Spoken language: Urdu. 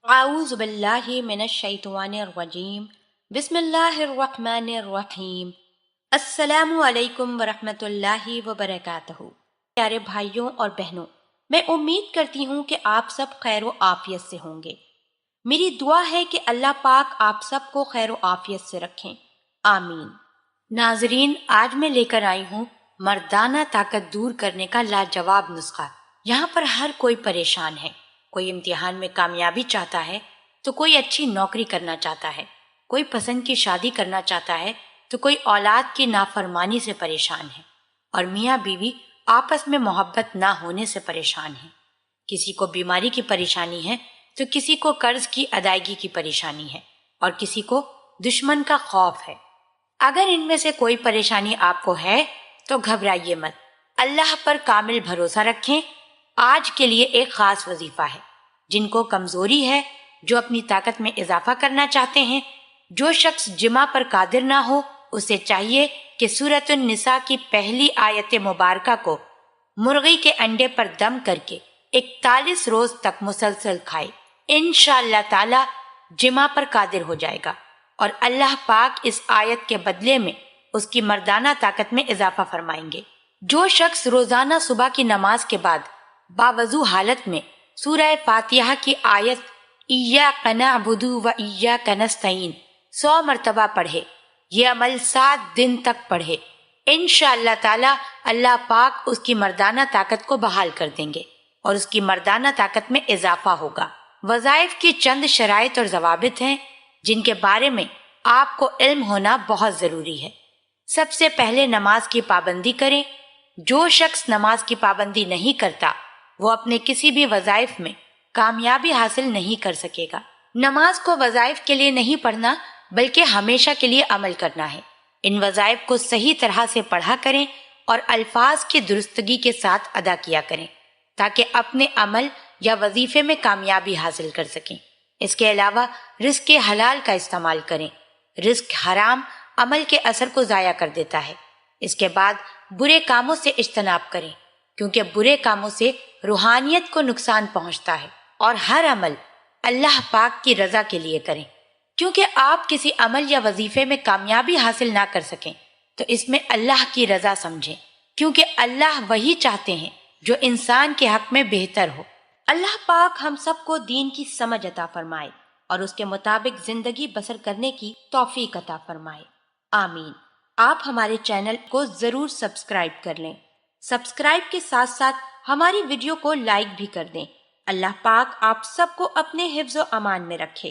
اعوذ باللہ من الشیطان الرجیم بسم اللہ الرحمن الرحیم السلام علیکم ورحمۃ اللہ وبرکاتہ۔ پیارے بھائیوں اور بہنوں، میں امید کرتی ہوں کہ آپ سب خیر و عافیت سے ہوں گے۔ میری دعا ہے کہ اللہ پاک آپ سب کو خیر و عافیت سے رکھیں، آمین۔ ناظرین، آج میں لے کر آئی ہوں مردانہ طاقت دور کرنے کا لاجواب نسخہ۔ یہاں پر ہر کوئی پریشان ہے، کوئی امتحان میں کامیابی چاہتا ہے تو کوئی اچھی نوکری کرنا چاہتا ہے، کوئی پسند کی شادی کرنا چاہتا ہے تو کوئی اولاد کی نافرمانی سے پریشان ہے، اور میاں بیوی آپس میں محبت نہ ہونے سے پریشان ہیں۔ کسی کو بیماری کی پریشانی ہے تو کسی کو قرض کی ادائیگی کی پریشانی ہے، اور کسی کو دشمن کا خوف ہے۔ اگر ان میں سے کوئی پریشانی آپ کو ہے تو گھبرائیے مت، اللہ پر کامل بھروسہ رکھیں۔ آج کے لیے ایک خاص وظیفہ ہے۔ جن کو کمزوری ہے، جو اپنی طاقت میں اضافہ کرنا چاہتے ہیں، جو شخص جمع پر قادر نہ ہو، اسے چاہیے کہ سورۃ النساء کی پہلی آیت مبارکہ کو مرغی کے انڈے پر دم کر کے 41 روز تک مسلسل کھائے۔ انشاءاللہ تعالی جمع پر قادر ہو جائے گا، اور اللہ پاک اس آیت کے بدلے میں اس کی مردانہ طاقت میں اضافہ فرمائیں گے۔ جو شخص روزانہ صبح کی نماز کے بعد باوضو حالت میں سورہ فاتحہ کی آیت ایاک نعبد و ایاک نستعین 100 مرتبہ پڑھے، یہ عمل 7 دن تک پڑھے، انشاءاللہ تعالی اللہ پاک اس کی مردانہ طاقت کو بحال کر دیں گے اور اس کی مردانہ طاقت میں اضافہ ہوگا۔ وظائف کی چند شرائط اور ضوابط ہیں جن کے بارے میں آپ کو علم ہونا بہت ضروری ہے۔ سب سے پہلے نماز کی پابندی کریں۔ جو شخص نماز کی پابندی نہیں کرتا وہ اپنے کسی بھی وظائف میں کامیابی حاصل نہیں کر سکے گا۔ نماز کو وظائف کے لیے نہیں پڑھنا بلکہ ہمیشہ کے لیے عمل کرنا ہے۔ ان وظائف کو صحیح طرح سے پڑھا کریں اور الفاظ کی درستگی کے ساتھ ادا کیا کریں تاکہ اپنے عمل یا وظیفے میں کامیابی حاصل کر سکیں۔ اس کے علاوہ رزق حلال کا استعمال کریں۔ رزق حرام عمل کے اثر کو ضائع کر دیتا ہے۔ اس کے بعد برے کاموں سے اجتناب کریں، کیونکہ برے کاموں سے روحانیت کو نقصان پہنچتا ہے، اور ہر عمل اللہ پاک کی رضا کے لیے کریں۔ کیونکہ آپ کسی عمل یا وظیفے میں کامیابی حاصل نہ کر سکیں تو اس میں اللہ کی رضا سمجھیں، کیونکہ اللہ وہی چاہتے ہیں جو انسان کے حق میں بہتر ہو۔ اللہ پاک ہم سب کو دین کی سمجھ عطا فرمائے اور اس کے مطابق زندگی بسر کرنے کی توفیق عطا فرمائے، آمین۔ آپ ہمارے چینل کو ضرور سبسکرائب کر لیں۔ سبسکرائب کے ساتھ ساتھ ہماری ویڈیو کو لائک بھی کر دیں۔ اللہ پاک آپ سب کو اپنے حفظ و امان میں رکھے۔